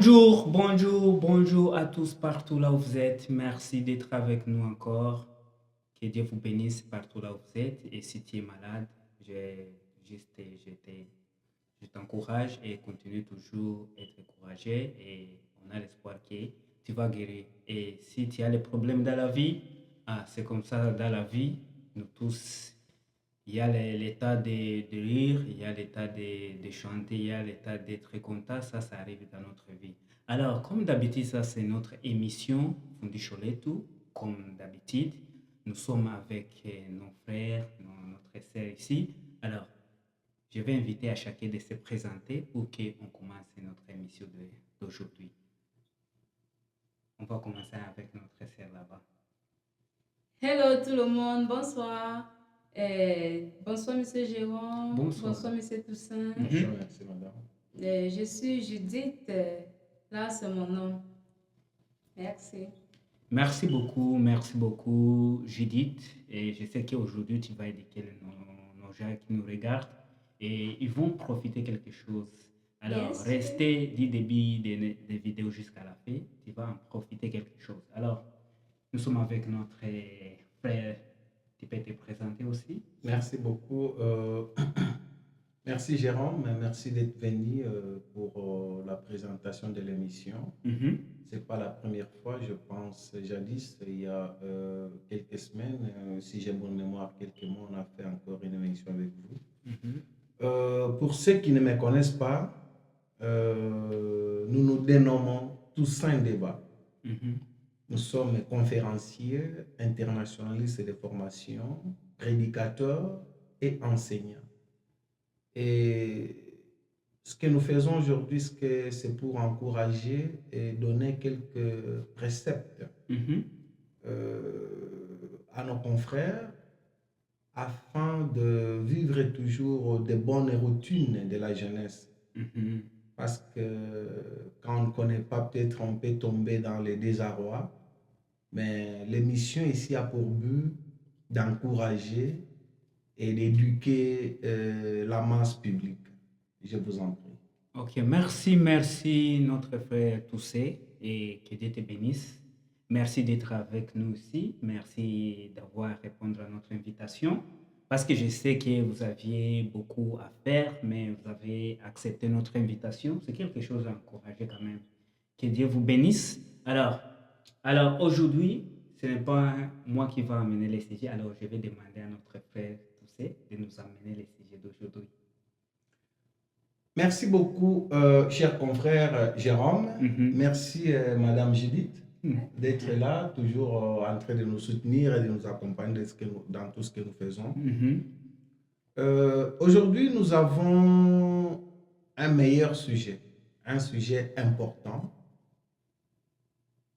Bonjour, bonjour, bonjour à tous partout là où vous êtes. Merci d'être avec nous encore. Que Dieu vous bénisse partout là où vous êtes. Et si tu es malade, j'ai juste, je t'encourage et continue toujours à être encouragé. Et on a l'espoir que tu vas guérir. Et si tu as des problèmes dans la vie, c'est comme ça dans la vie. Nous tous, il y a l'état de rire, il y a l'état de chanter, il y a l'état d'être content, ça arrive dans notre vie. Alors, comme d'habitude, ça c'est notre émission Fundicholetu, comme d'habitude. Nous sommes avec nos frères, notre sœur ici. Alors, je vais inviter à chacun de se présenter pour qu'on commence notre émission d'aujourd'hui. On va commencer avec notre sœur là-bas. Hello tout le monde, bonsoir. Bonsoir Monsieur Jérôme. Bonsoir. Monsieur Toussaint. Bonjour, merci madame. Je suis Judith. Là, c'est mon nom. Merci. Merci beaucoup Judith. Et je sais qu'aujourd'hui tu vas éduquer nos gens qui nous regardent et ils vont profiter quelque chose. Alors, Yes. restez du début des vidéos jusqu'à la fin, tu vas en profiter quelque chose. Alors, nous sommes avec notre frère, tu peux te présenter aussi. Merci beaucoup. Merci Jérôme, merci d'être venu pour la présentation de l'émission. Mhm. C'est pas la première fois, je pense, jadis, il y a quelques semaines, si j'ai bonne mémoire, quelques mois, on a fait encore une émission avec vous. Mhm. Pour ceux qui ne me connaissent pas, nous nous dénommons Toussaint Débat. Mhm. Nous sommes conférenciers, internationalistes de formation, prédicateurs et enseignants. Et ce que nous faisons aujourd'hui, c'est pour encourager et donner quelques préceptes Mhm. à nos confrères afin de vivre toujours de bonnes routines de la jeunesse. Mhm. Parce que quand on ne connaît pas, peut-être on peut tomber dans le désarroi. Mais l'émission ici a pour but d'encourager et d'éduquer la masse publique. Je vous en prie. Ok, merci notre frère Toussé et que Dieu te bénisse. Merci d'être avec nous aussi. Merci d'avoir répondu à notre invitation parce que je sais que vous aviez beaucoup à faire, mais vous avez accepté notre invitation. C'est quelque chose à encourager quand même. Que Dieu vous bénisse. Alors aujourd'hui, ce n'est pas moi qui vais amener les sujets. Alors je vais demander à notre frère Toussé de nous amener les sujets d'aujourd'hui. Merci beaucoup, cher confrère Jérôme. Mhm. Merci, Madame Judith, Mhm. d'être là, toujours en train de nous soutenir et de nous accompagner dans tout ce que nous faisons. Mhm. Aujourd'hui, nous avons un meilleur sujet, un sujet important.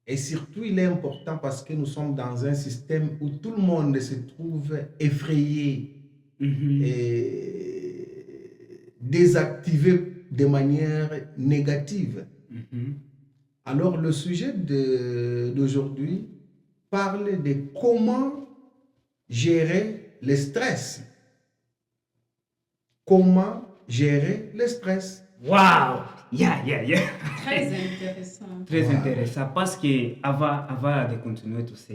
Et surtout, il est important parce que nous sommes dans un système où tout le monde se trouve effrayé Mhm. et désactivé de manière négative. Mhm. Alors, le sujet d'aujourd'hui parle de comment gérer le stress. Comment gérer le stress. Wow! Yeah. Très intéressant. Très Voilà. intéressant parce que avant de continuer tout ça,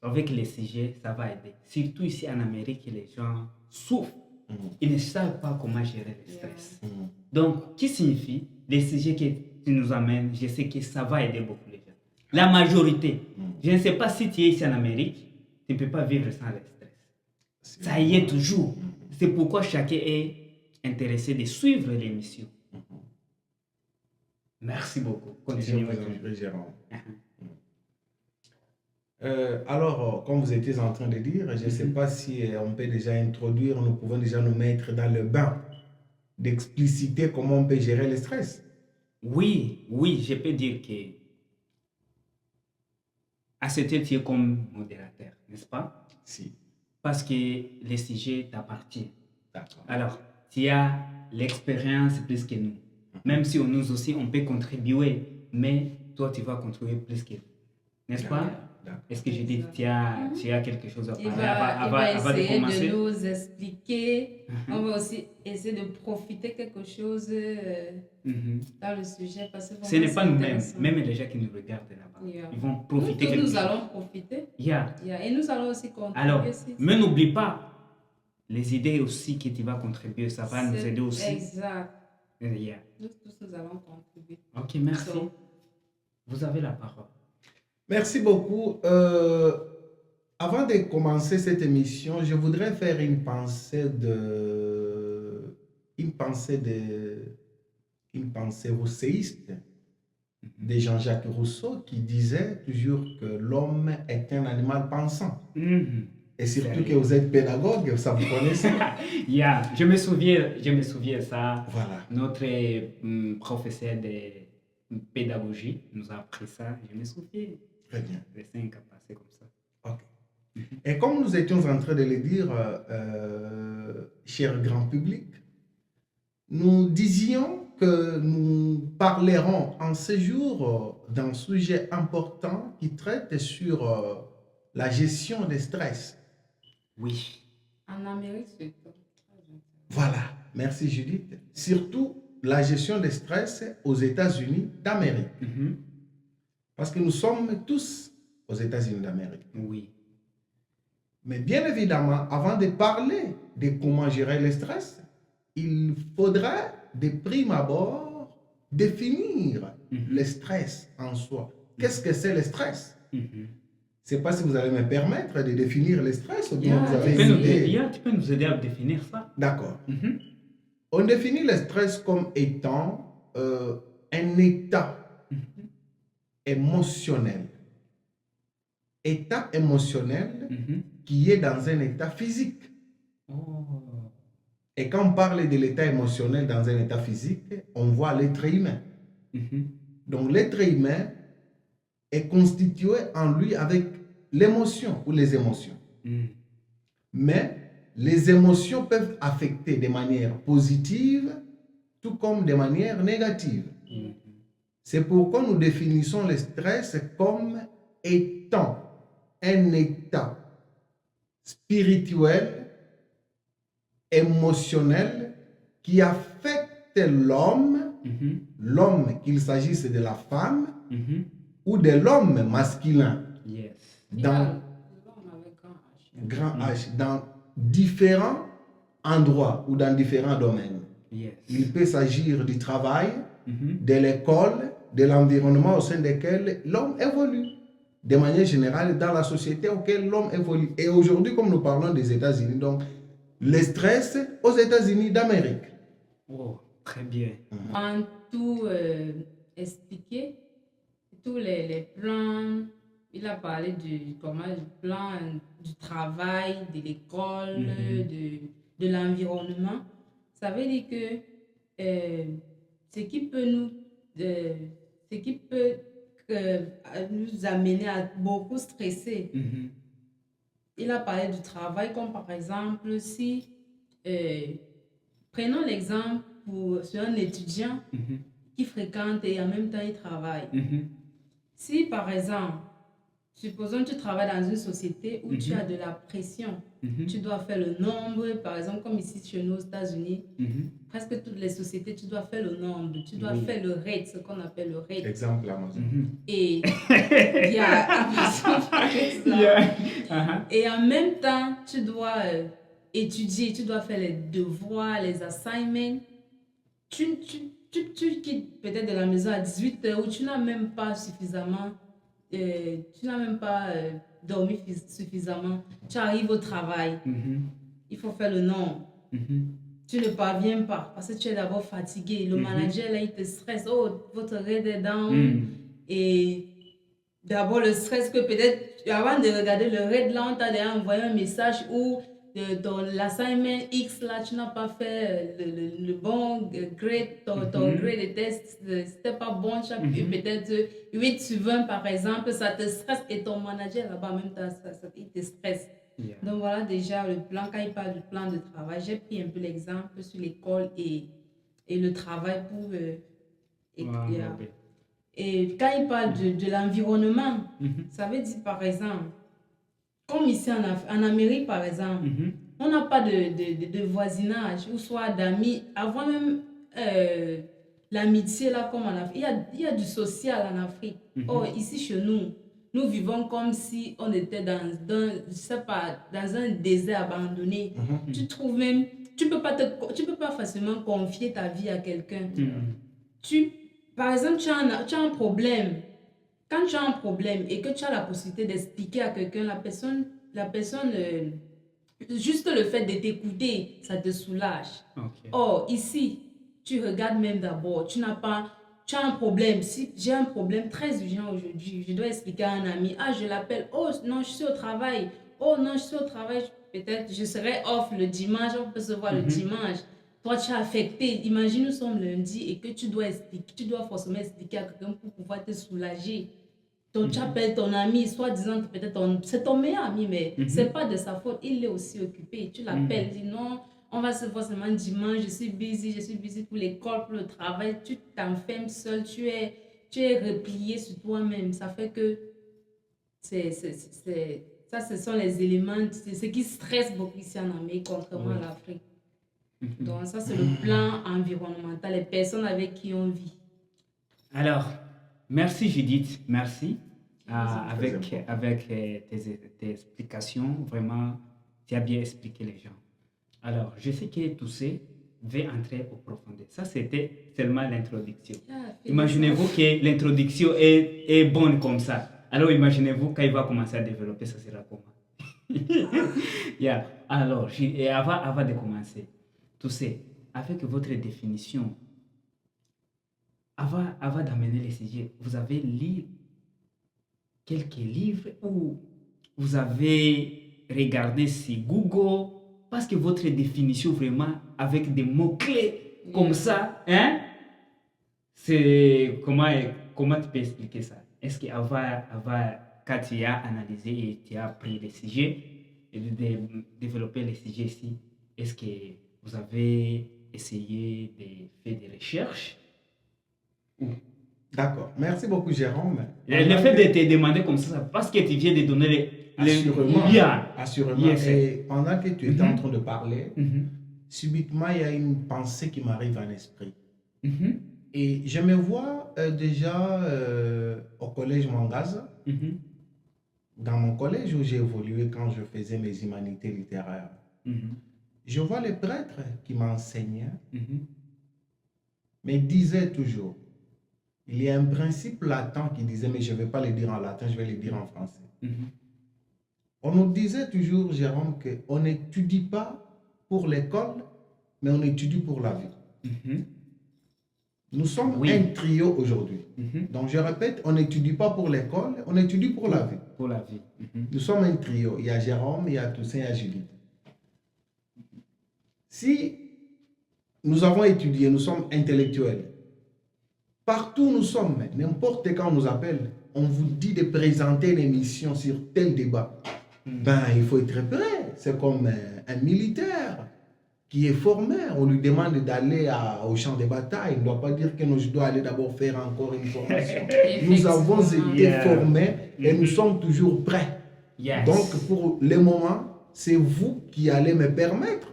avec les sujets, ça va aider. Surtout ici en Amérique, les gens souffrent. Mhm. Ils ne savent pas comment gérer le stress. Mhm. Donc, qui signifie les sujets que tu nous amènes, je sais que ça va aider beaucoup les gens. La majorité. Je ne sais pas si tu es ici en Amérique, tu ne peux pas vivre sans le stress. Ça y est toujours. C'est pourquoi chacun est intéressé de suivre l'émission. Merci beaucoup. Je Continuez. vous en prie, Jérôme. Uh-huh. Alors, comme vous étiez en train de dire, je ne sais pas si on peut déjà introduire, nous pouvons déjà nous mettre dans le bain d'expliciter comment on peut gérer le stress. Oui, je peux dire que à ce titre, tu es comme modérateur, n'est-ce pas? Si, Parce que les sujets t'appartiennent. d'accord. Alors, tu as l'expérience plus que nous. Même si nous aussi, on peut contribuer, mais toi, tu vas contribuer plus que nous. N'est-ce D'accord, pas? d'accord. Est-ce que Judith, tu as quelque chose à Il parler va, il va avant de essayer commencer? de nous expliquer. On Mhm, va aussi essayer de profiter quelque chose mhm. dans le sujet parce que Ce vraiment n'est c'est pas nous-mêmes, intéressant. même les gens qui nous regardent là-bas. Yeah. Ils vont Nous profiter tous, quelque nous chose. allons profiter. Yeah. Yeah. Et nous allons aussi Alors, contribuer. mais n'oublie pas les idées aussi que tu vas contribuer, ça va nous aider aussi. Exact. Yeah. Nous tous, nous allons contribuer. Ok, merci. So, Vous avez la parole. Merci beaucoup. Avant de commencer cette émission, je voudrais faire une pensée rousséiste de Jean-Jacques Rousseau qui disait toujours que l'homme est un animal pensant. Mhm. Et surtout Sérieux. que vous êtes pédagogue, ça vous connaissez. Yeah, je me souviens ça. Voilà. Notre professeur de pédagogie nous a appris ça. Je me souviens. Très bien. Les 5 à passer comme ça. Ok. Et comme nous étions en train de le dire, cher grand public, nous disions que nous parlerons en ce jour d'un sujet important qui traite sur la gestion des stress. Oui. en Amérique, surtout. Voilà, merci Judith. Surtout la gestion des stress aux États-Unis d'Amérique. Mhm. Parce que nous sommes tous aux États-Unis d'Amérique. Oui. Mais bien évidemment, avant de parler de comment gérer le stress, il faudrait de prime abord définir le stress en soi. Qu'est-ce que c'est le stress? Mhm. Je ne sais pas si vous allez me permettre de définir le stress ou bien Yeah, vous avez Tu peux une nous idée. aider, tu peux nous aider à définir ça? D'accord. Mhm. On définit le stress comme étant un état Mhm. émotionnel. État émotionnel Mhm. qui est dans un état physique. Oh. Et quand on parle de l'état émotionnel dans un état physique, on voit l'être humain. Mhm. Donc l'être humain est constitué en lui avec l'émotion ou les émotions. Mhm. Mais les émotions peuvent affecter de manière positive, tout comme de manière négative. Mhm. C'est pourquoi nous définissons le stress comme étant un état spirituel, émotionnel, qui affecte l'homme, Mhm. l'homme qu'il s'agisse de la femme Mhm. ou de l'homme masculin, Yes. dans L'homme avec un H. grand H, dans différents endroits ou dans différents domaines. Yes. Il peut s'agir du travail, Mhm. de l'école, de l'environnement au sein duquel l'homme évolue. De manière générale, dans la société auquel l'homme évolue. Et aujourd'hui, comme nous parlons des États-Unis, donc le stress aux États-Unis d'Amérique. Oh, très bien. En tout expliquer, tous les plans, il a parlé du plan du travail, de l'école, de l'environnement. Ça veut dire que ce qui peut nous amener à beaucoup stresser. Mhm. Il a parlé du travail, comme par exemple, si, prenons l'exemple sur un étudiant Mhm. qui fréquente et en même temps il travaille. Mhm. Si par exemple, supposons que tu travailles dans une société où tu as de la pression, Mhm. tu dois faire le nombre, par exemple comme ici chez nous aux États-Unis, Mhm. presque toutes les sociétés, tu dois faire le nombre, tu dois Oui. faire le rate, ce qu'on appelle le rate. Exemple Amazon. Mhm. Et il y a Amazon, par exemple. Yeah. Uh-huh. Et en même temps, tu dois étudier, tu dois faire les devoirs, les assignments. Tu quittes peut-être de la maison à 18h où tu n'as même pas suffisamment, dormi suffisamment. Tu arrives au travail, Mhm. il faut faire le nombre. Mhm. Tu ne parviens pas parce que tu es d'abord fatigué. Le manager, là, il te stresse. Oh, votre rate est down. Mhm. Et d'abord, le stress que peut-être, avant de regarder le rate, là, on t'a déjà envoyé un message où dans l'assignment X, là, tu n'as pas fait le bon grade, ton grade de test, c'était pas bon, tu as eu peut-être 8 sur 20 par exemple, ça te stresse et ton manager là-bas, même il te stresse. Yeah. Donc voilà déjà le plan, quand il parle du plan de travail, j'ai pris un peu l'exemple sur l'école et le travail pour... Wow, yeah. okay. Et quand il parle de l'environnement, ça veut dire par exemple, comme ici en Amérique par exemple, on n'a pas de voisinage ou soit d'amis. Avant même l'amitié, là, comme en Afrique, il y a du social en Afrique. Or, ici chez nous, nous vivons comme si on était je sais pas, dans un désert abandonné. Tu trouves même, tu peux pas facilement confier ta vie à quelqu'un. Par exemple, tu as un problème. Quand tu as un problème et que tu as la possibilité d'expliquer à quelqu'un, la personne juste le fait de t'écouter, ça te soulage. Ok. Or, ici, tu regardes même d'abord, tu as un problème. Si j'ai un problème très urgent aujourd'hui, je dois expliquer à un ami, ah, je l'appelle, oh non, je suis au travail, oh non, je suis au travail, peut-être je serai off le dimanche, on peut se voir le dimanche. Toi, tu es affecté. Imagine, nous sommes lundi et que tu dois forcément expliquer à quelqu'un pour pouvoir te soulager. Donc, tu appelles ton ami, soit disant que peut-être c'est ton meilleur ami, mais c'est pas de sa faute, il est aussi occupé. Tu l'appelles, dis non, on va se voir seulement dimanche, je suis busy pour l'école, pour le travail. Tu t'enfermes seul, tu es replié sur toi-même. Ça fait que ça, ce sont les éléments, c'est ce qui stresse beaucoup ici en Amérique, contrairement à l'Afrique. Donc, ça, c'est le plan environnemental, les personnes avec qui on vit. Alors, merci Judith, merci. Très Avec tes explications, vraiment, tu as bien expliqué les gens. Alors, je sais que Toussé veut entrer au profondeur. Ça, c'était seulement l'introduction. Imaginez-vous que l'introduction est bonne comme ça. Alors, imaginez-vous quand il va commencer à développer, ça sera comment? Alors, et avant de commencer, Toussé, avec votre définition, avant d'amener les sujets, vous avez lu quelques livres ou vous avez regardé sur Google, parce que votre définition vraiment avec des mots-clés comme ça, hein? C'est comment tu peux expliquer ça? Est-ce que quand tu as analysé et tu as pris les sujets et de développer les sujets ici, est-ce que vous avez essayé de faire des recherches? D'accord. Merci beaucoup, Jérôme. Le fait de te demander comme ça, parce que tu viens de donner Assurément. Yeah. Assurément. Yes. Et pendant que tu étais en train de parler, subitement, il y a une pensée qui m'arrive à l'esprit. Et je me vois déjà au collège Mangaza. Dans mon collège où j'ai évolué quand je faisais mes humanités littéraires. Je vois les prêtres qui m'enseignaient, mais disaient toujours, il y a un principe latin qui disait, mais je ne vais pas le dire en latin, je vais le dire en français. On nous disait toujours, Jérôme, qu'on n'étudie pas pour l'école, mais on étudie pour la vie. Nous sommes un trio aujourd'hui. Donc je répète, on n'étudie pas pour l'école, on étudie pour la vie. Pour la vie. Nous sommes un trio. Il y a Jérôme, il y a Toussaint, il y a Judith. Si nous avons étudié, nous sommes intellectuels, partout où nous sommes, n'importe quand on nous appelle, on vous dit de présenter une émission sur tel débat. Ben, il faut être prêt. C'est comme un militaire qui est formé. On lui demande d'aller au champ de bataille. Il ne doit pas dire que je dois aller d'abord faire encore une formation. Nous avons été formés et nous sommes toujours prêts. Donc, pour le moment, c'est vous qui allez me permettre.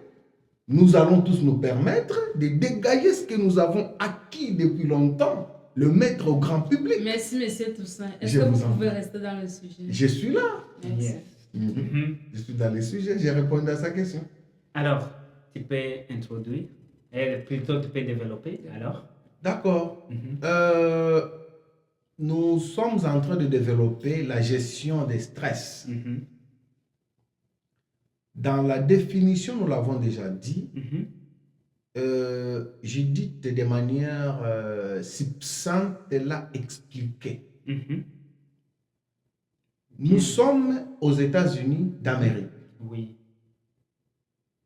Nous allons tous nous permettre de dégager ce que nous avons acquis depuis longtemps, le mettre au grand public. Merci, monsieur Toussaint. Est-ce que vous pouvez rester dans le sujet? Je suis là. Merci. Je suis dans le sujet, j'ai répondu à sa question. Alors, tu peux introduire, plutôt tu peux développer, alors? D'accord. Nous sommes en train de développer la gestion des stress. Dans la définition, nous l'avons déjà dit, Judith, de manière succincte, l'a expliqué. Nous sommes aux États-Unis d'Amérique. Oui.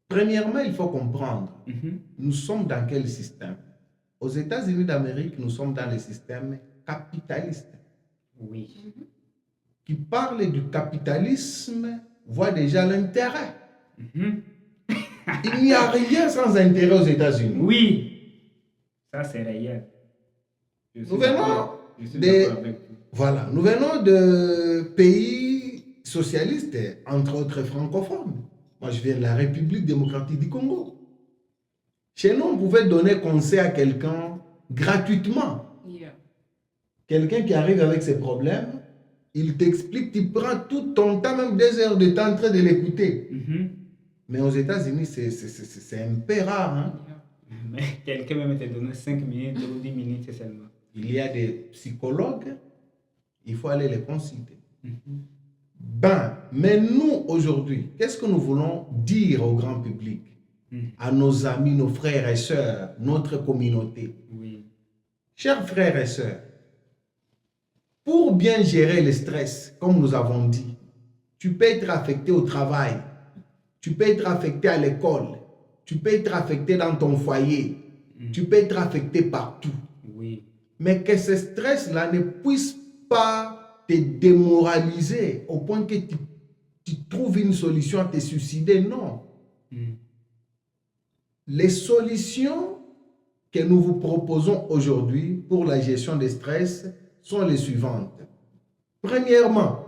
Premièrement, il faut comprendre, nous sommes dans quel système? Aux États-Unis d'Amérique, nous sommes dans le système capitaliste. Oui. Qui parle du capitalisme voit déjà l'intérêt. Il n'y a rien sans intérêt aux États-Unis. Oui, ça c'est réel. Nous venons Je suis des... d'accord avec vous. Voilà, nous venons de pays socialistes, entre autres francophones. Moi, je viens de la République démocratique du Congo. Chez nous, on pouvait donner conseil à quelqu'un gratuitement. Yeah. Quelqu'un qui arrive avec ses problèmes, il t'explique, tu prends tout ton temps, même 2 heures de temps en train de l'écouter. Mhm. Mais aux États-Unis, c'est un peu rare. Hein? Mais quelqu'un même te donner 5 minutes ou 10 minutes seulement. Il y a des psychologues, il faut aller les consulter. Mhm. Ben, mais nous, aujourd'hui, qu'est-ce que nous voulons dire au grand public, à nos amis, nos frères et sœurs, notre communauté? Oui. Chers frères et sœurs, pour bien gérer le stress, comme nous avons dit, tu peux être affecté au travail, tu peux être affecté à l'école, tu peux être affecté dans ton foyer, tu peux être affecté partout. Oui. Mais que ce stress-là ne puisse pas te démoraliser au point que tu trouves une solution à te suicider, non. Les solutions que nous vous proposons aujourd'hui pour la gestion des stress sont les suivantes. Premièrement,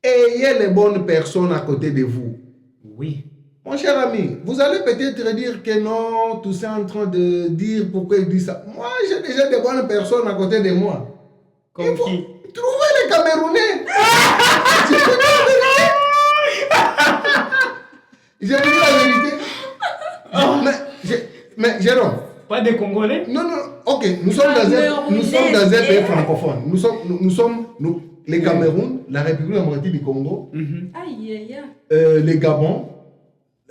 ayez les bonnes personnes à côté de vous. Oui. Mon cher ami, vous allez peut-être dire que non, tout ça en train de dire pourquoi il dit ça. Moi, j'ai déjà des bonnes personnes à côté de moi. Comme Il faut qui? trouver les Camerounais. Je vous dis la vérité. Mais Jérôme. Pas des Congolais? Non, ok, nous sommes dans un pays francophone. Les Cameroun, la République démocratique du Congo, le Gabon,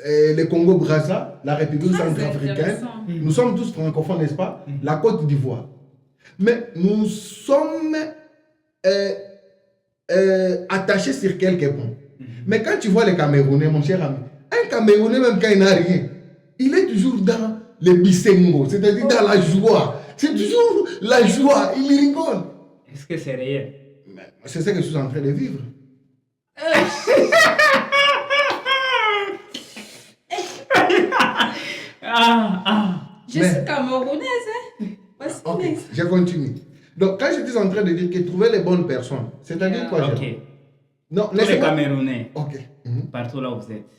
le Congo-Brazza, la République centrafricaine. Nous sommes tous francophones, n'est-ce pas? La Côte d'Ivoire. Mais nous sommes attachés sur quelques points. Mais quand tu vois les Camerounais, mon cher ami, un Camerounais, même quand il n'a rien, il est toujours dans le bisengo, c'est-à-dire dans la joie. C'est toujours la joie, il rigole. Est-ce que c'est réel? C'est ce que je suis en train de vivre. Je suis camerounaise. Ok, je continue. Donc, quand je suis en train de dire que trouver les bonnes personnes, c'est-à-dire quoi? Ok. Non, Tous les Camerounais, ok. partout là où vous êtes.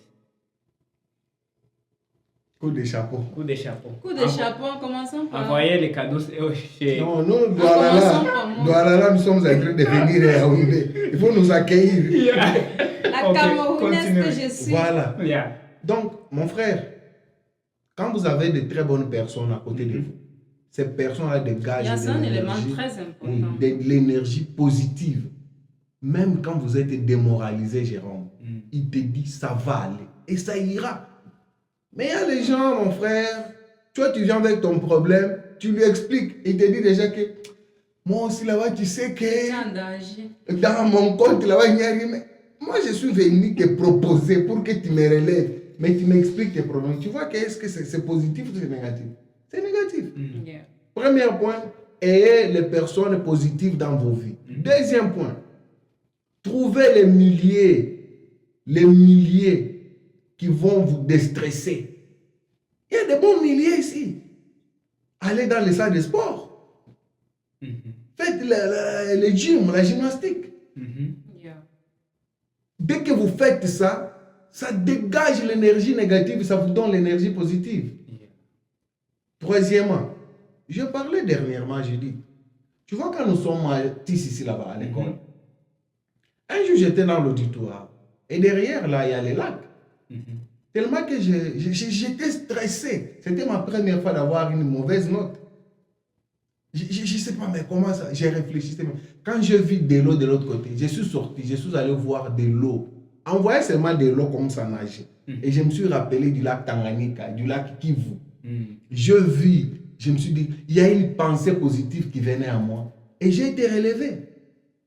Coup de chapeau. Coup de chapeau. Coup de chapeau, en commençant par... Envoyez les cadeaux chez... Non, nous, Doualala, nous sommes en train de venir à Yaoundé. Il faut nous accueillir. La Camerounaise que je suis. Voilà. Donc, mon frère, quand vous avez de très bonnes personnes à côté de vous, ces personnes-là dégagent de l'énergie positive. Même quand vous êtes démoralisé, Jérôme, il te dit ça va aller et ça ira. Mais il y a les gens, mon frère, toi tu viens avec ton problème, tu lui expliques, il te dit déjà que moi aussi là-bas, tu sais que dans mon compte là-bas, il n'y a rien. Mais moi je suis venu te proposer pour que tu me relèves, mais tu m'expliques tes problèmes. Tu vois que est-ce que c'est positif ou c'est négatif? C'est négatif. Premier point, ayez les personnes positives dans vos vies. Deuxième point, trouvez les milliers qui vont vous déstresser. Il y a des bons milliers ici. Allez dans les salles de sport. Faites le gym, la gymnastique. Dès que vous faites ça, ça dégage l'énergie négative, ça vous donne l'énergie positive. Troisièmement, je parlais dernièrement, je dis, tu vois quand nous sommes ici là-bas à l'école, un jour j'étais dans l'auditoire et derrière là il y a les lacs. Tellement que j'étais stressé. C'était ma première fois d'avoir une mauvaise note. Je ne sais pas, mais comment ça? J'ai réfléchi. Quand je vis de l'eau de l'autre côté, je suis sorti, je suis allé voir de l'eau. En voyant seulement de l'eau comme ça nager. Et je me suis rappelé du lac Tanganyika, du lac Kivu. Je vis, je me suis dit, il y a une pensée positive qui venait à moi. Et j'ai été relevé.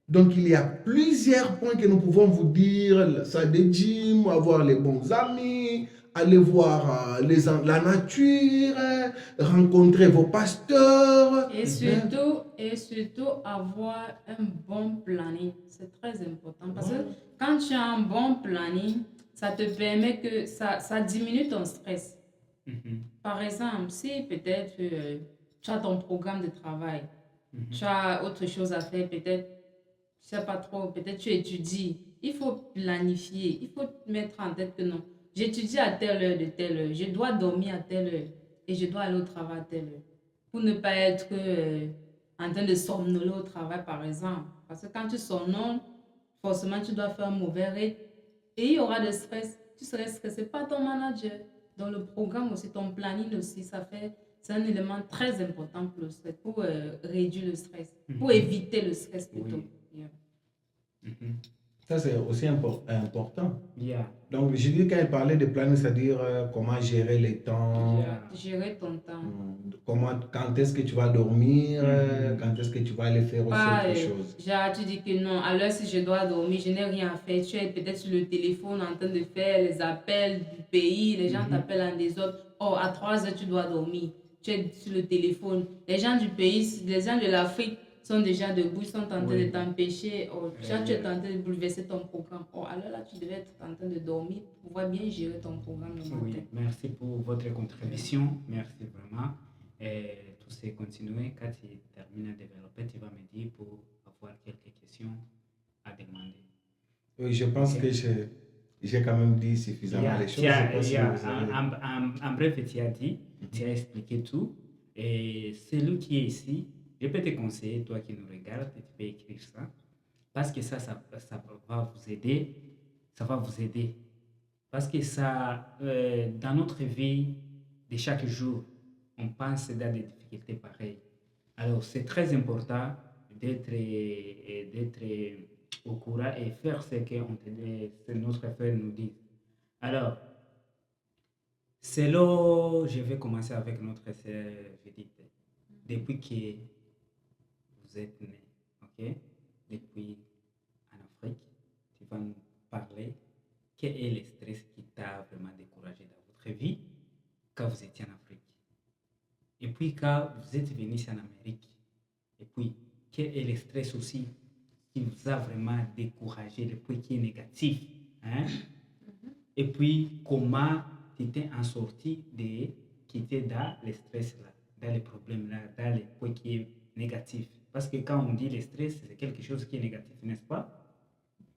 Donc, il y a plusieurs points que nous pouvons vous dire. Ça des gym, avoir les bons amis, aller voir la nature, rencontrer vos pasteurs. Et surtout avoir un bon planning. C'est très important. Parce que quand tu as un bon planning, ça te permet que ça diminue ton stress. Par exemple, si peut-être tu as ton programme de travail, Tu as autre chose à faire, peut-être, je sais pas trop, peut-être tu étudies. Il faut planifier, il faut te mettre en tête que non, j'étudie à telle heure de telle heure, je dois dormir à telle heure et je dois aller au travail à telle heure. Pour ne pas être en train de somnoler au travail, par exemple. Parce que quand tu somnoles, forcément, tu dois faire un mauvais rythme et il y aura de stress. Tu serais stressé par ton manager. Dans le programme aussi, ton planning aussi, c'est un élément très important pour le stress, pour réduire le stress, pour éviter le stress plutôt. Oui. Yeah. Ça, c'est aussi important. Yeah. Donc, je dis quand il parlait de planning, c'est-à-dire comment gérer les temps, Yeah. Gérer ton temps. quand est-ce que tu vas dormir, quand est-ce que tu vas aller faire aussi Pas, autre chose. genre, tu dis que non, à l'heure si je dois dormir, je n'ai rien à faire. Tu es peut-être sur le téléphone en train de faire les appels du pays, les gens t'appellent en désordre. Oh, à 3 heures, tu dois dormir. Tu es sur le téléphone. Les gens du pays, les gens de l'Afrique sont déjà debout, ils sont en train de t'empêcher. Oh, tu es en train de bouleverser ton programme. Oh, alors là, tu devais être en train de dormir pour pouvoir bien gérer ton programme le matin. Oui, merci pour votre contribution. Merci vraiment. Et tout s'est continué. Quand tu termines de développer, tu vas me dire pour avoir quelques questions à demander. Oui, je pense que j'ai quand même dit suffisamment les choses. En bref, tu as dit, tu as expliqué tout. Et celui qui est ici, je peux te conseiller, toi qui nous regardes, tu peux écrire ça. Parce que ça va vous aider. Ça va vous aider. Parce que ça, dans notre vie de chaque jour, on pense dans des difficultés pareilles. Alors, c'est très important d'être au courant et faire ce que notre frère nous dit. Alors, c'est là je vais commencer avec notre sœur Judith. Depuis que vous êtes né, ok? Depuis en Afrique, tu vas nous parler quel est le stress qui t'a vraiment découragé dans votre vie quand vous étiez en Afrique? Et puis quand vous êtes venu ici en Amérique, et puis quel est le stress aussi qui vous a vraiment découragé, le point qui est négatif, hein? Et puis comment tu t'es en sorti de quitter dans le stress là, dans les problèmes là, dans les points qui est négatif. Parce que quand on dit le stress, c'est quelque chose qui est négatif, n'est-ce pas?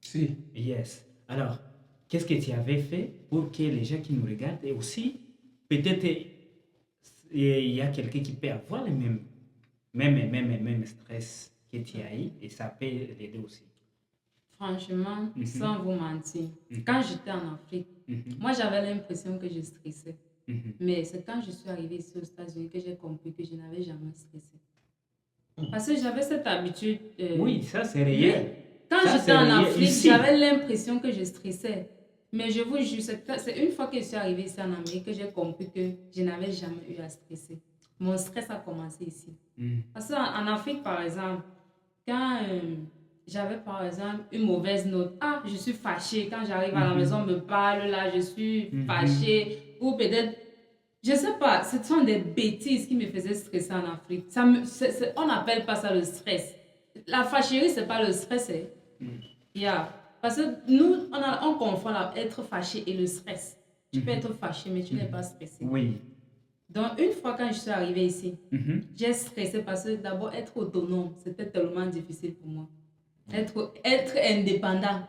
Si. Yes. Alors, qu'est-ce que tu avais fait pour que les gens qui nous regardent et aussi, peut-être il y a quelqu'un qui peut avoir le même stress que tu as eu et ça peut l'aider aussi. Franchement, sans vous mentir, quand j'étais en Afrique, moi j'avais l'impression que je stressais. Mais c'est quand je suis arrivée ici aux États-Unis que j'ai compris que je n'avais jamais stressé. Parce que j'avais cette habitude. Oui, ça c'est réel. Quand j'étais en Afrique, j'avais l'impression que je stressais. Mais je vous jure, c'est une fois que je suis arrivée ici en Amérique que j'ai compris que je n'avais jamais eu à stresser. Mon stress a commencé ici. Parce qu'en Afrique, par exemple, quand j'avais par exemple une mauvaise note, je suis fâchée. Quand j'arrive à la maison, on me parle, là, je suis fâchée. Ou peut-être, je sais pas, ce sont des bêtises qui me faisaient stresser en Afrique. On n'appelle pas ça le stress. La fâcherie, c'est pas le stress. Yeah. Parce que nous, on confond être fâché et le stress. Tu peux être fâché, mais tu n'es pas stressé. Oui. Donc, une fois quand je suis arrivée ici, j'ai stressé parce que d'abord, être autonome, c'était tellement difficile pour moi. Être indépendant,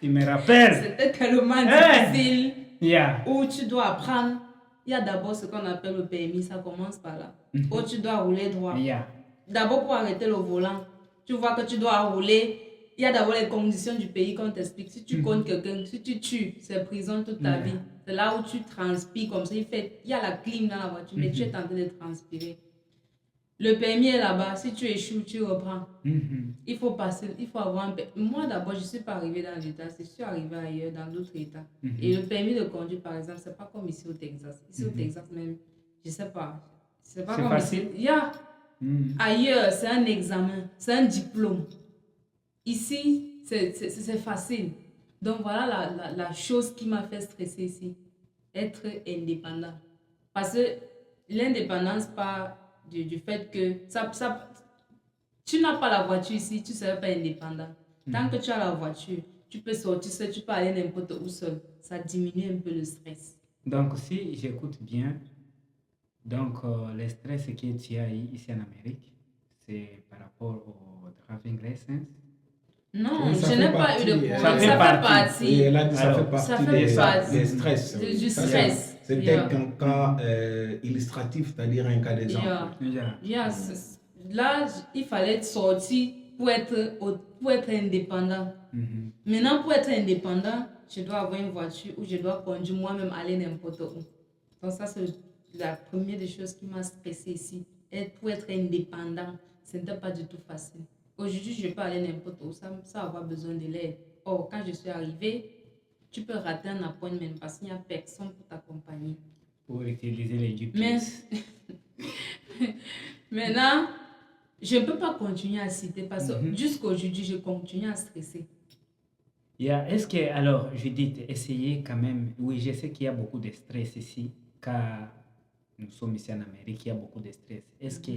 Tu me rappelles. C'était tellement difficile. Yeah. Où tu dois apprendre. Il y a d'abord ce qu'on appelle le permis, ça commence par là. Où tu dois rouler droit. Yeah. D'abord, pour arrêter le volant, tu vois que tu dois rouler. Il y a d'abord les conditions du pays qu'on t'explique. Si tu comptes quelqu'un, si tu tues, c'est prison toute ta vie. C'est là où tu transpires comme ça. Il y a la clim dans la voiture, mais tu es en train de transpirer. Le permis est là-bas. Si tu échoues, tu reprends. Il faut passer, il faut avoir un permis. Moi, d'abord, je ne suis pas arrivée dans l'État. Je suis arrivée ailleurs, dans d'autres États. Et le permis de conduire, par exemple, ce n'est pas comme ici au Texas. Ici au Texas même, je ne sais pas. C'est pas comme facile. ici. Ailleurs, c'est un examen, c'est un diplôme. Ici, c'est facile. Donc voilà la chose qui m'a fait stresser ici. Être indépendant. Parce que l'indépendance part du fait que tu n'as pas la voiture ici, tu ne seras pas indépendant. Tant que tu as la voiture, tu peux sortir seul, tu peux aller n'importe où seul. Ça diminue un peu le stress. Donc si j'écoute bien, Donc, le stress que tu as eu ici en Amérique, c'est par rapport au driving license. Non, Oui, ça je fait n'ai pas eu de partie, problème. Ça fait Ça fait partie. Oui, partie elle a dit ça fait Alors, ça partie fait des, partie des stress. Oui. du Ça, stress. c'était Yeah. un cas illustratif, c'est-à-dire un cas d'exemple. Yeah. yeah. Yeah, là, il fallait sortir pour être indépendant. Mhm. Maintenant, pour être indépendant, je dois avoir une voiture ou je dois conduire moi-même aller n'importe où. Donc ça, c'est la première des choses qui m'a stressée ici. Pour être indépendant, ce n'était pas du tout facile. Aujourd'hui, je peux aller n'importe où sans avoir besoin de l'aide. Or, quand je suis arrivée, tu peux rater un appointment parce qu'il n'y a personne pour t'accompagner. Pour utiliser les Mais GPS. maintenant, je ne peux pas continuer à citer parce que Mhm. jusqu'aujourd'hui, je continue à stresser. Yeah. Est-ce que, alors, je dis, essayez quand même, oui, je sais qu'il y a beaucoup de stress ici, car nous sommes ici en Amérique, il y a beaucoup de stress. Est-ce que,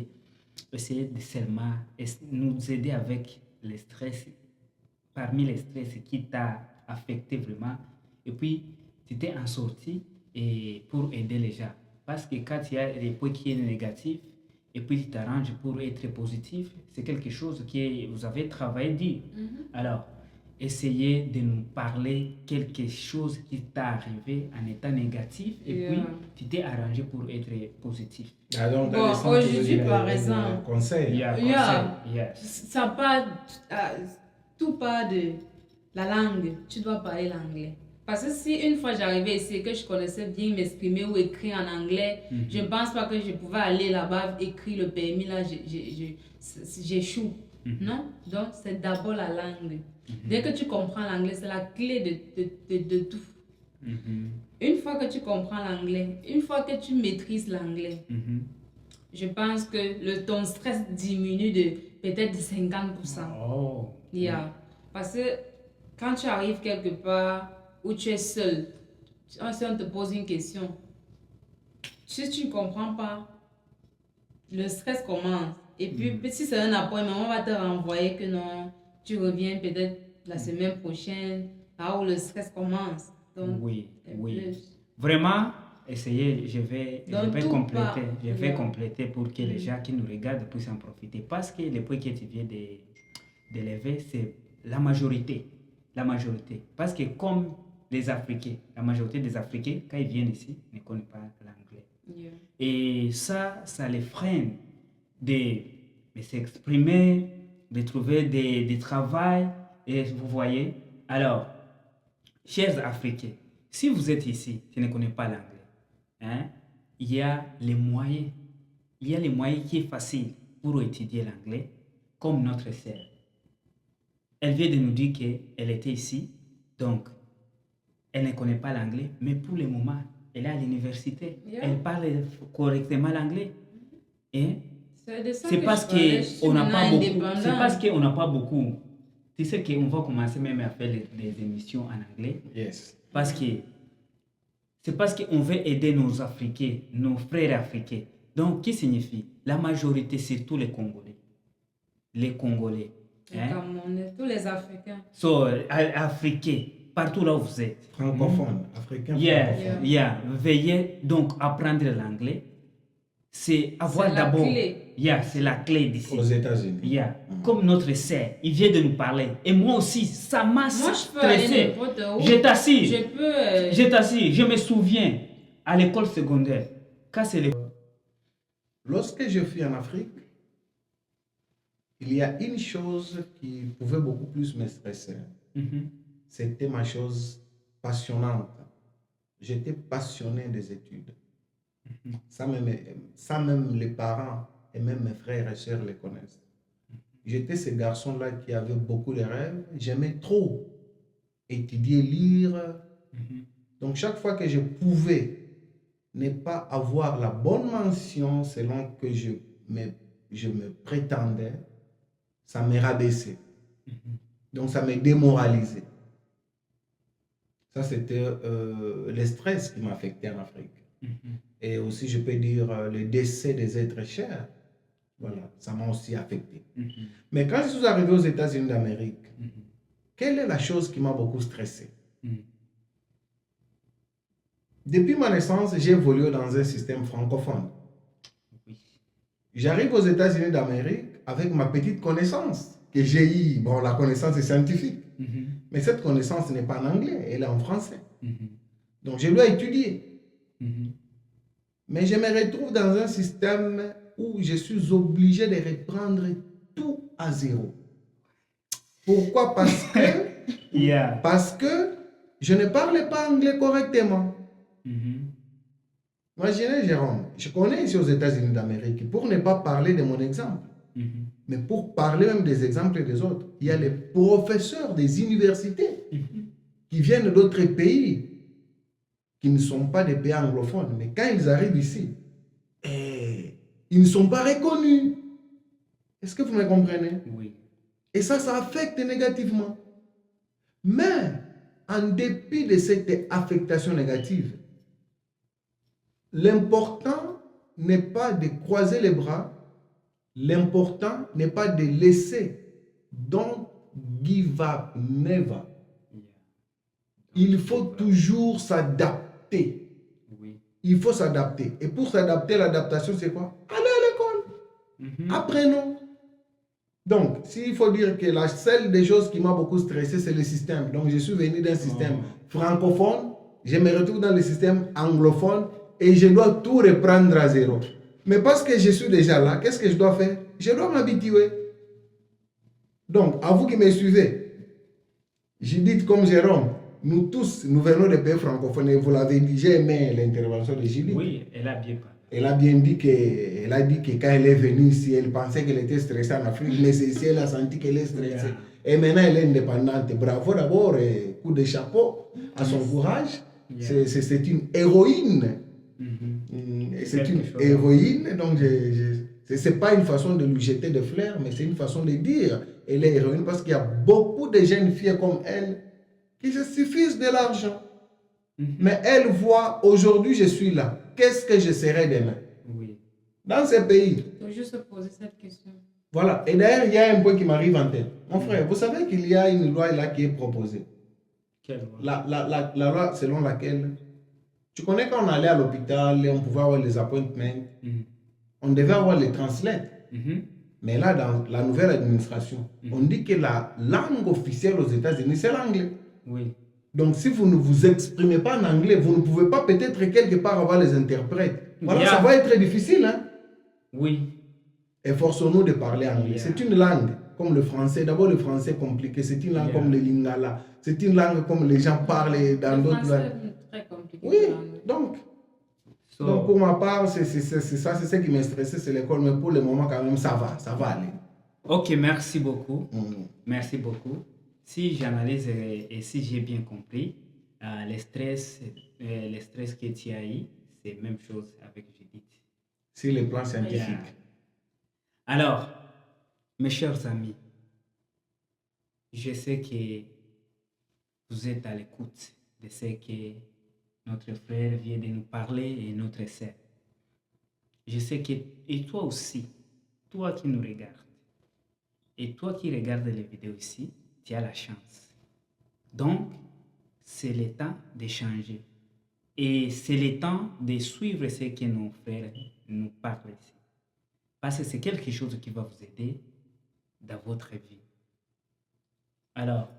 essayez de seulement nous aider avec les stress, parmi les stress qui t'a affecté vraiment, et puis tu t'es en sorti et pour aider les gens. Parce que quand il y a des points qui sont négatifs, et puis tu t'arranges pour être positif, c'est quelque chose que vous avez travaillé dit. Alors, essayez de nous parler quelque chose qui t'est arrivé en état négatif et Yeah. puis tu t'es arrangé pour être positif. Ah, donc, Bon, aujourd'hui, par exemple, conseil. Yeah, Yeah. conseil, yeah. ça part, tout part de la langue. Tu dois parler l'anglais. Parce que si une fois j'arrivais ici et que je connaissais bien m'exprimer ou écrire en anglais, je ne pense pas que je pouvais aller là-bas, écrire le permis, là, j'échoue. Non? Donc, c'est d'abord la langue. Dès que tu comprends l'anglais, c'est la clé de tout. Mhm. Une fois que tu comprends l'anglais, une fois que tu maîtrises l'anglais, Mhm. je pense que ton stress diminue de peut-être de 50%. Oh. Yeah. Parce que quand tu arrives quelque part où tu es seul, si on te pose une question, si tu ne comprends pas, le stress commence. Et puis, si c'est un appointment, on va te renvoyer que non, tu reviens peut-être la semaine prochaine, là où le stress commence. Donc, Oui, c'est oui. plus. Vraiment, essayez, je Dans vais tout compléter, pas. je vais Yeah. compléter pour que les gens qui nous regardent puissent en profiter. Parce que le point que tu viens d'élever, c'est la majorité. La majorité. Parce que comme les Africains, la majorité des Africains, quand ils viennent ici, ne connaissent pas l'anglais. Yeah. Et ça les freine de s'exprimer, de trouver des travail. Et vous voyez, alors, chers Africains, si vous êtes ici, tu ne connaissez pas l'anglais, hein, il y a les moyens. Il y a les moyens qui sont faciles pour étudier l'anglais, comme notre sœur. Elle vient de nous dire qu'elle était ici, donc elle ne connaît pas l'anglais, mais pour le moment, elle est à l'université. Yeah. Elle parle correctement l'anglais. Et C'est de ça c'est que parce je parlais, je suis qu'on n'a pas maintenant beaucoup. C'est indépendante. parce qu'on n'a pas beaucoup. Tu sais qu'on va commencer même à faire des émissions en anglais. Yes. Parce que c'est parce qu'on veut aider nos Africains, nos frères africains. Donc, qui signifie? La majorité, c'est tous les Congolais. Les Congolais. Les Hein? Camerounais, tous les Africains. So, Africains, partout là où vous êtes. Francophone, africain Yeah, francophone. yeah. Veuillez donc apprendre l'anglais. C'est avoir C'est la d'abord. clé. Yeah, c'est la clé d'ici. Aux États-Unis. Yeah. Comme notre sœur, il vient de nous parler. Et moi aussi, ça m'a Moi, je peux aller stressé. n'importe où. Je t'assure. Je peux. Je t'assure, je me souviens à l'école secondaire, quand c'est Lorsque je fus en Afrique, il y a une chose qui pouvait beaucoup plus me stresser. Mhm. C'était ma chose passionnante. J'étais passionné des études. Ça même les parents et même mes frères et sœurs les connaissent. J'étais ce garçon-là qui avait beaucoup de rêves. J'aimais trop étudier, lire. Donc chaque fois que je pouvais ne pas avoir la bonne mention selon que je me prétendais, ça me rabaissait. Donc ça me démoralisait. Ça, c'était le stress qui m'affectait en Afrique. Et aussi, je peux dire, le décès des êtres chers. Voilà, ça m'a aussi affecté. Mais quand je suis arrivé aux États-Unis d'Amérique, quelle est la chose qui m'a beaucoup stressé? Depuis ma naissance, j'ai évolué dans un système francophone. J'arrive aux États-Unis d'Amérique avec ma petite connaissance que j'ai eue. Bon, la connaissance est scientifique, Mhm. mais cette connaissance n'est pas en anglais, elle est en français. Mhm. Donc, je dois étudier. Mhm. Mais je me retrouve dans un système où je suis obligé de reprendre tout à zéro. Pourquoi? Yeah. Parce que je ne parle pas anglais correctement. Mhm. Imaginez, Jérôme, je connais ici aux États-Unis d'Amérique, pour ne pas parler de mon exemple, Mhm. mais pour parler même des exemples des autres, il y a les professeurs des universités Mhm. qui viennent d'autres pays, qui ne sont pas des pays anglophones, mais quand ils arrivent ici, ils ne sont pas reconnus. Est-ce que vous me comprenez? Oui. Et ça affecte négativement. Mais, en dépit de cette affectation négative, l'important n'est pas de croiser les bras, l'important n'est pas de laisser. Don't give up, never. Yeah. Il faut toujours s'adapter. Oui. Il faut s'adapter. Et pour s'adapter, l'adaptation, c'est quoi? Aller à l'école. Mhm. Apprenons. Donc, s'il faut dire que la seule des choses qui m'a beaucoup stressé, c'est le système. Donc, je suis venu d'un système francophone, je me retrouve dans le système anglophone et je dois tout reprendre à zéro. Mais parce que je suis déjà là, qu'est-ce que je dois faire? Je dois m'habituer. Donc, à vous qui me suivez, je dis comme Jérôme, nous tous, nous venons des pays francophones et vous l'avez dit, j'ai aimé l'intervention de Judith. Oui, elle a bien parlé. Elle a bien dit qu'elle a dit que quand elle est venue ici, elle pensait qu'elle était stressée en Afrique, mais c'est ici elle a senti qu'elle est stressée. Yeah. Et maintenant elle est indépendante. Bravo d'abord, et coup de chapeau à son courage. Yeah. C'est une héroïne. Mhm. C'est une Quelque chose. héroïne, donc ce n'est pas une façon de lui jeter des fleurs, mais c'est une façon de dire elle est héroïne parce qu'il y a beaucoup de jeunes filles comme elle qui se suffisent de l'argent. Mhm. Mais elle voit, aujourd'hui je suis là, qu'est-ce que je serai demain? Oui. Dans ces pays. Il faut juste se poser cette question. Voilà. Et d'ailleurs, il y a un point qui m'arrive en tête. Mon frère, vous savez qu'il y a une loi là qui est proposée. Quelle loi? La loi selon laquelle, tu connais quand on allait à l'hôpital, on pouvait avoir les appointments, Mhm. on devait avoir les translates. Mhm. Mais là, dans la nouvelle administration, on dit que la langue officielle aux États-Unis, c'est l'anglais. Oui. Donc, si vous ne vous exprimez pas en anglais, vous ne pouvez pas peut-être quelque part avoir les interprètes. Voilà, Yeah. ça va être difficile. Hein? Oui. Efforçons-nous de parler anglais. Yeah. C'est une langue comme le français. D'abord, le français est compliqué. C'est une langue Yeah. comme le lingala. C'est une langue comme les gens parlent dans d'autres langues. C'est très compliqué. Oui, donc pour ma part, c'est ça, c'est ce qui m'a stressé, c'est l'école. Mais pour le moment, quand même, ça va aller. Ok, merci beaucoup. Mm. Merci beaucoup. Si j'analyse et si j'ai bien compris, le stress que tu as eu, c'est la même chose avec Judith. Sur le plan scientifique. Yeah. Alors, mes chers amis, je sais que vous êtes à l'écoute de ce que notre frère vient de nous parler et notre sœur. Je sais que, et toi aussi, toi qui nous regardes, et toi qui regardes les vidéos ici, tu as la chance. Donc, c'est le temps de changer. Et c'est le temps de suivre ce que nos frères nous parlent ici. Parce que c'est quelque chose qui va vous aider dans votre vie. Alors,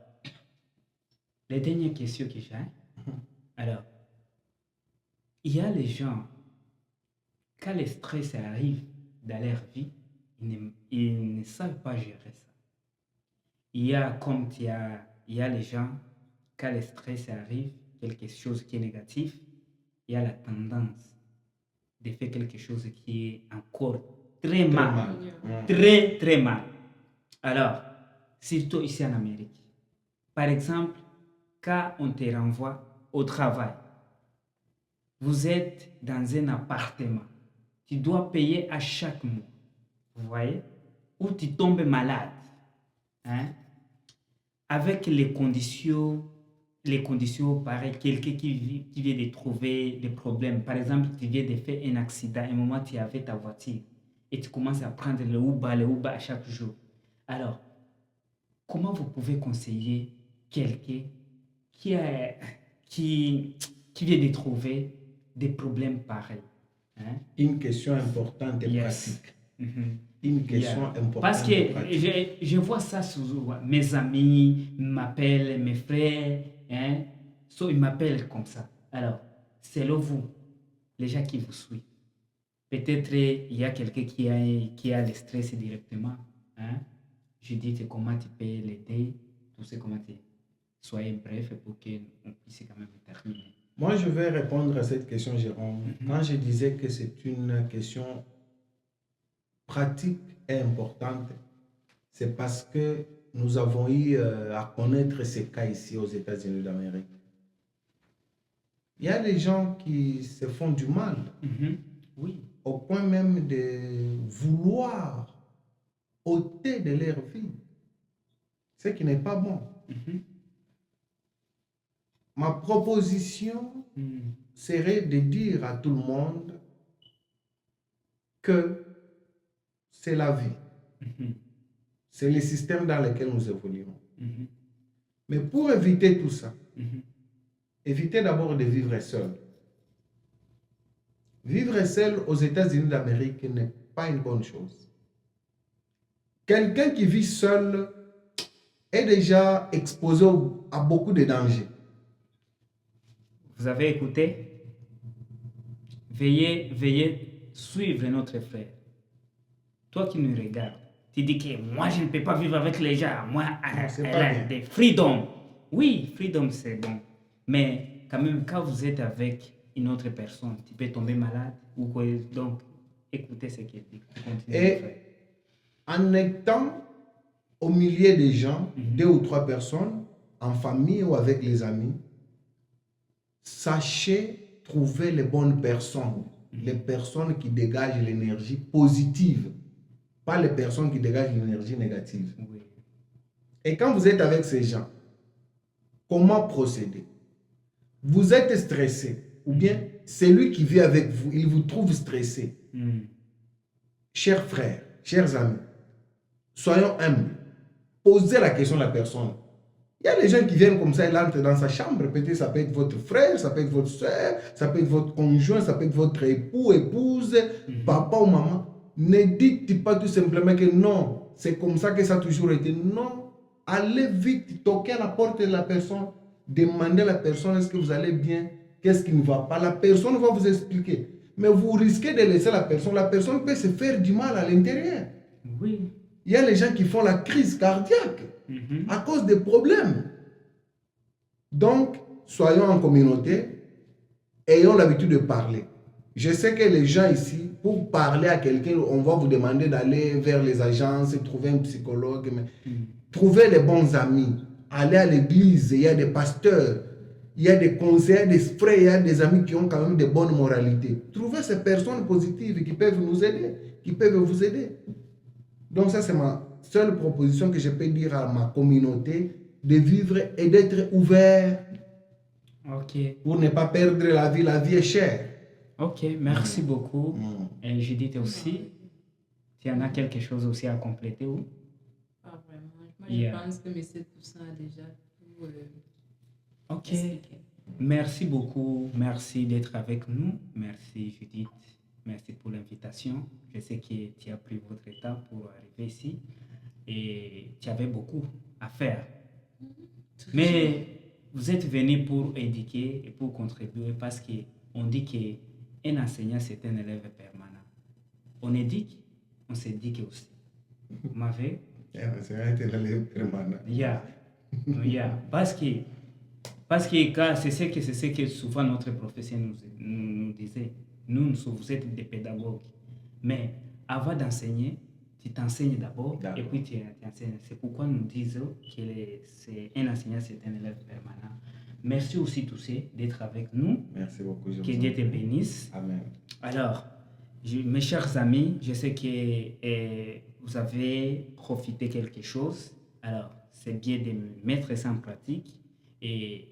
les dernières questions que j'ai. Alors, il y a les gens, quand le stress arrive dans leur vie, ils ne savent pas gérer ça. Il y a, comme il y a les gens, quand le stress arrive, quelque chose qui est négatif, il y a la tendance de faire quelque chose qui est encore très mal. Très, très mal. Alors, surtout ici en Amérique. Par exemple, quand on te renvoie au travail, vous êtes dans un appartement, tu dois payer à chaque mois, vous voyez, ou tu tombes malade, hein? Avec les conditions pareilles, quelqu'un qui vient de trouver des problèmes, par exemple, tu viens de faire un accident, à un moment tu avais ta voiture, et tu commences à prendre le Uber à chaque jour. Alors, comment vous pouvez conseiller quelqu'un qui vient de trouver des problèmes pareils, hein? Une question importante et Yes. pratique. Mhm. Une question Yeah. importante. Parce que de pratique. je vois ça souvent. Mes amis m'appellent, mes frères, hein, ils m'appellent comme ça. Alors, selon vous, les gens qui vous suivent, peut-être il y a quelqu'un qui a le stress directement. Hein. Je dis comment tu peux l'aider, tout ce comment tu... Soyez bref pour qu'on puisse quand même terminer. Moi, je vais répondre à cette question, Jérôme. Mhm. Quand je disais que c'est une question pratique et importante, c'est parce que nous avons eu à connaître ces cas ici aux États-Unis d'Amérique. Il y a des gens qui se font du mal Mhm. Oui. au point même de vouloir ôter de leur vie, ce qui n'est pas bon. Mhm. Ma proposition Mhm. serait de dire à tout le monde que c'est la vie, Mhm. c'est le système dans lequel nous évoluons. Mhm. Mais pour éviter tout ça, Mhm. évitez d'abord de vivre seul. Vivre seul aux États-Unis d'Amérique n'est pas une bonne chose. Quelqu'un qui vit seul est déjà exposé à beaucoup de dangers. Vous avez écouté? Veuillez suivre notre frère. Toi qui nous regardes, tu dis que moi je ne peux pas vivre avec les gens. Moi, c'est elle pas a bien. des freedom. Oui, freedom c'est bon. Mais quand même, quand vous êtes avec une autre personne, tu peux tomber malade. Ou quoi. Donc, écoutez ce qu'il dit. Continuez, mon frère. Et en étant au milieu des gens, Mhm. 2 ou 3 personnes, en famille ou avec les amis, sachez trouver les bonnes personnes, les personnes qui dégagent l'énergie positive, pas les personnes qui dégagent l'énergie négative. Oui. Et quand vous êtes avec ces gens, comment procéder? Vous êtes stressé, ou bien celui qui vit avec vous, il vous trouve stressé. Mhm. Chers frères, chers amis, soyons humbles. Posez la question à la personne. Il y a des gens qui viennent comme ça, ils entrent dans sa chambre. Peut-être ça peut être votre frère, ça peut être votre soeur, ça peut être votre conjoint, ça peut être votre époux, épouse, papa ou maman. Ne dites pas tout simplement que non, c'est comme ça que ça a toujours été. Non, allez vite, toquez à la porte de la personne, demandez à la personne est-ce que vous allez bien, qu'est-ce qui ne va pas. La personne va vous expliquer. Mais vous risquez de laisser la personne peut se faire du mal à l'intérieur. Oui. Il y a les gens qui font la crise cardiaque à cause des problèmes. Donc, soyons en communauté, ayons l'habitude de parler. Je sais que les gens ici, pour parler à quelqu'un, on va vous demander d'aller vers les agences, trouver un psychologue, mais trouvez les bons amis, allez à l'église, il y a des pasteurs, il y a des conseillers, des frères, il y a des amis qui ont quand même de bonnes moralités. Trouvez ces personnes positives qui peuvent nous aider, qui peuvent vous aider. Donc ça, c'est ma seule proposition que je peux dire à ma communauté, de vivre et d'être ouvert Ok. pour ne pas perdre la vie. La vie est chère. Ok, merci beaucoup. Et Judith aussi, tu en as quelque chose aussi à compléter ou? Pas vraiment. Moi, Yeah. je pense que M. Toussaint a déjà tout Ok. expliqué. Merci beaucoup. Merci d'être avec nous. Merci Judith. Merci pour l'invitation. Je sais que tu as pris votre temps pour arriver ici et tu avais beaucoup à faire. Mais vous êtes venu pour éduquer et pour contribuer parce qu'on dit qu'un enseignant, c'est un élève permanent. On éduque, on s'éduque aussi. Vous m'avez? C'est un élève permanent. Yeah. Yeah. Parce que c'est ce que souvent notre professeur nous disait. Vous êtes des pédagogues. Mais avant d'enseigner, tu t'enseignes d'abord et puis tu enseignes. C'est pourquoi nous disons que c'est un enseignant, c'est un élève permanent. Merci aussi tous d'être avec nous. Merci beaucoup. Que Dieu te bénisse. Amen. Alors, mes chers amis, je sais que vous avez profité quelque chose. Alors, c'est bien de mettre ça en pratique. Et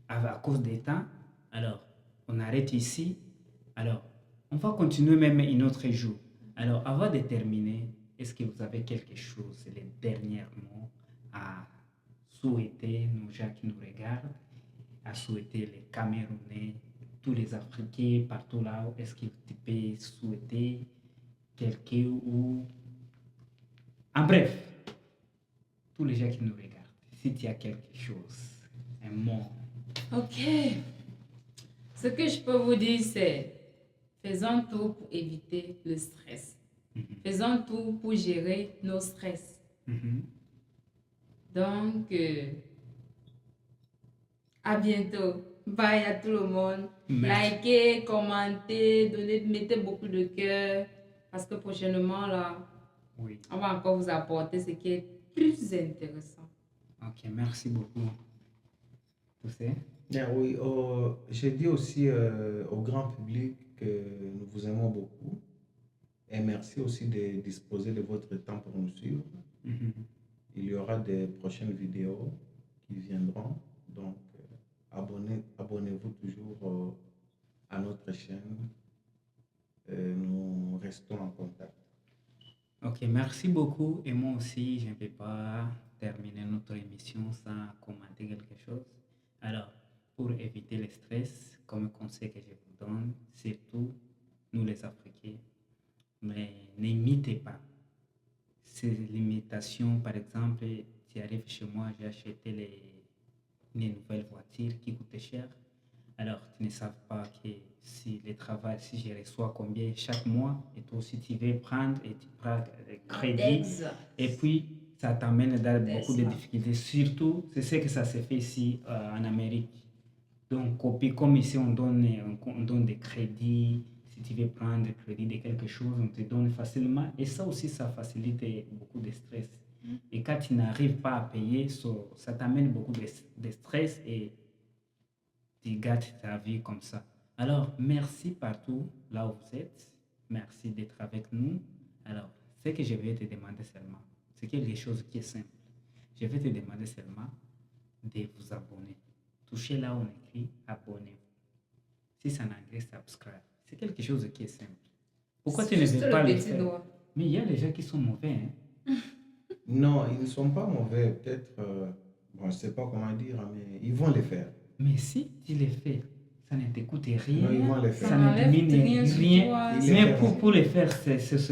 à cause des temps, alors, on arrête ici. Alors, on va continuer même un autre jour. Alors, avant de terminer, est-ce que vous avez quelque chose, les derniers mots à souhaiter nos gens qui nous regardent, à souhaiter les Camerounais, tous les Africains, partout là, est-ce que tu peux souhaiter quelqu'un ou... En bref, tous les gens qui nous regardent, si tu as quelque chose, un mot. Ok. Ce que je peux vous dire, c'est faisons tout pour éviter le stress. Faisons tout pour gérer nos stress. Donc, à bientôt. Bye à tout le monde. Merci. Likez, commentez, mettez beaucoup de cœur. Parce que prochainement, là, Oui. on va encore vous apporter ce qui est plus intéressant. Ok, merci beaucoup. Tu sais? Bien, oui, je dis aussi au grand public que nous vous aimons beaucoup. Et merci aussi de disposer de votre temps pour nous suivre. Il y aura des prochaines vidéos qui viendront. Donc, abonnez-vous toujours à notre chaîne. Nous restons en contact. Ok, merci beaucoup. Et moi aussi, je ne peux pas terminer notre émission sans commenter quelque chose. Alors, pour éviter le stress, comme conseil que je vous donne, surtout nous les Africains, mais n'imitez pas. Ces limitations, par exemple, tu arrives chez moi, j'ai acheté les nouvelles voitures qui coûtent cher. Alors, tu ne savent pas que si le travail, si je reçois combien chaque mois, et toi aussi tu veux prendre et tu prends crédit, et puis ça t'amène dans beaucoup de difficultés. Surtout, c'est ce que ça se fait ici en Amérique. Donc, comme ici, on donne des crédits. Si tu veux prendre le crédit de quelque chose, on te donne facilement. Et ça aussi, ça facilite beaucoup de stress. Et quand tu n'arrives pas à payer, ça t'amène beaucoup de stress et tu gâtes ta vie comme ça. Alors, merci partout là où vous êtes. Merci d'être avec nous. Alors, ce que je vais te demander seulement, c'est quelque chose qui est simple. Je vais te demander seulement de vous abonner. Touchez là où on écrit abonnez-vous. Si c'est en anglais, subscribe. C'est quelque chose qui est simple. Pourquoi tu ne veux pas le faire? Doigt. Mais il y a les gens qui sont mauvais. Hein? Non, ils ne sont pas mauvais. Peut-être, bon, je ne sais pas comment dire, mais ils vont le faire. Mais si tu les fais, ça ne te coûte rien. Non, ils vont le faire. Ça ne n'enlève dimine rien sur rien. toi. Ils le Mais feront. pour les faire, c'est